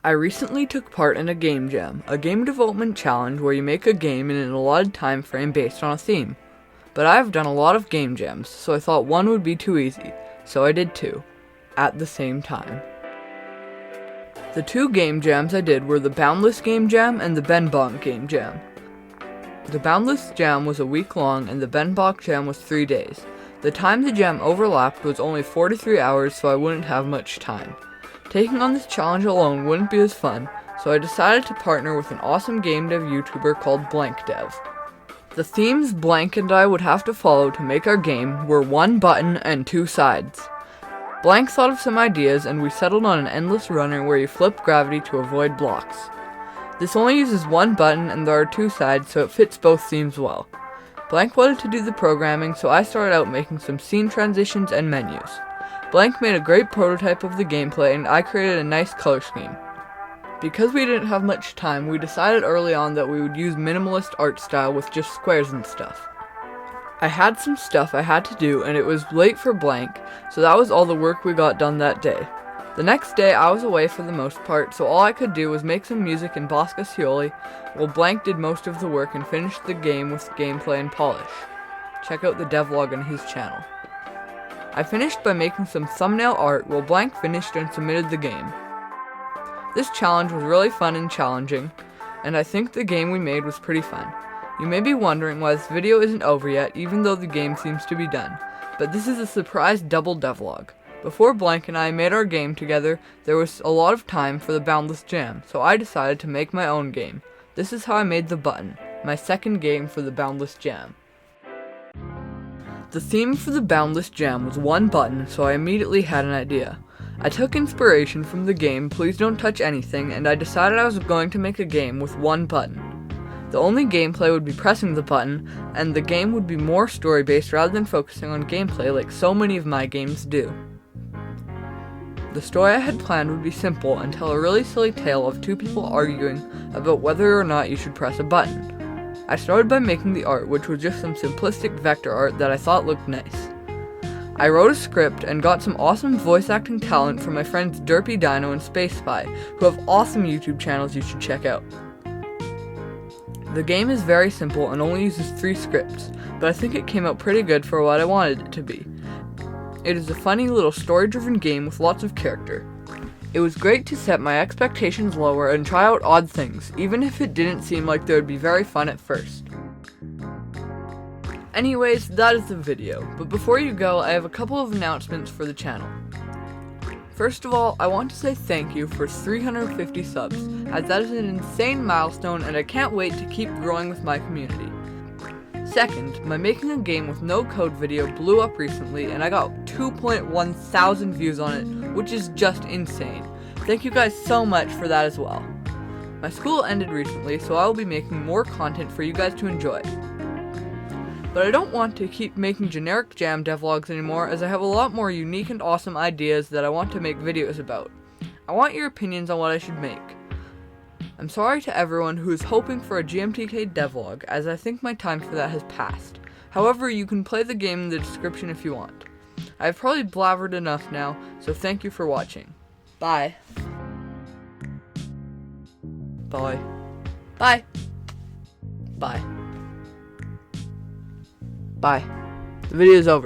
I recently took part in a game jam, a game development challenge where you make a game in an allotted time frame based on a theme. But I've done a lot of game jams, so I thought one would be too easy, so I did two, at the same time. The two game jams I did were the Boundless game jam and the Benbonk game jam. The Boundless jam was a week long and the Benbonk jam was 3 days. The time the jam overlapped was only 43 hours, so I wouldn't have much time. Taking on this challenge alone wouldn't be as fun, so I decided to partner with an awesome game dev YouTuber called Dev. The themes Blank and I would have to follow to make our game were one button and two sides. Blank thought of some ideas and we settled on an endless runner where you flip gravity to avoid blocks. This only uses one button and there are two sides, so it fits both themes well. Blank wanted to do the programming, so I started out making some scene transitions and menus. Blank made a great prototype of the gameplay and I created a nice color scheme. Because we didn't have much time, we decided early on that we would use minimalist art style with just squares and stuff. I had some stuff I had to do and it was late for Blank, so that was all the work we got done that day. The next day I was away for the most part, so all I could do was make some music in Bosca Scioli, while Blank did most of the work and finished the game with gameplay and polish. Check out the devlog on his channel. I finished by making some thumbnail art while Blank finished and submitted the game. This challenge was really fun and challenging, and I think the game we made was pretty fun. You may be wondering why this video isn't over yet, even though the game seems to be done, but this is a surprise double devlog. Before Blank and I made our game together, there was a lot of time for the Boundless jam, so I decided to make my own game. This is how I made the button, my second game for the Boundless jam. The theme for the Boundless jam was one button, so I immediately had an idea. I took inspiration from the game Please Don't Touch Anything, and I decided I was going to make a game with one button. The only gameplay would be pressing the button, and the game would be more story-based rather than focusing on gameplay like so many of my games do. The story I had planned would be simple and tell a really silly tale of two people arguing about whether or not you should press a button. I started by making the art, which was just some simplistic vector art that I thought looked nice. I wrote a script and got some awesome voice acting talent from my friends Derpy Dino and Space Spy, who have awesome YouTube channels you should check out. The game is very simple and only uses 3 scripts, but I think it came out pretty good for what I wanted it to be. It is a funny little story-driven game with lots of character. It was great to set my expectations lower and try out odd things, even if it didn't seem like they would be very fun at first. Anyways, that is the video, but before you go, I have a couple of announcements for the channel. First of all, I want to say thank you for 350 subs, as that is an insane milestone and I can't wait to keep growing with my community. Second, my making a game with no code video blew up recently and I got 2.1 thousand views on it, which is just insane. Thank you guys so much for that as well. My school ended recently, so I will be making more content for you guys to enjoy. But I don't want to keep making generic jam devlogs anymore, as I have a lot more unique and awesome ideas that I want to make videos about. I want your opinions on what I should make. I'm sorry to everyone who is hoping for a GMTK devlog, as I think my time for that has passed. However, you can play the game in the description if you want. I've probably blabbered enough now, so thank you for watching. Bye. Bye. Bye. Bye. Bye. The video is over.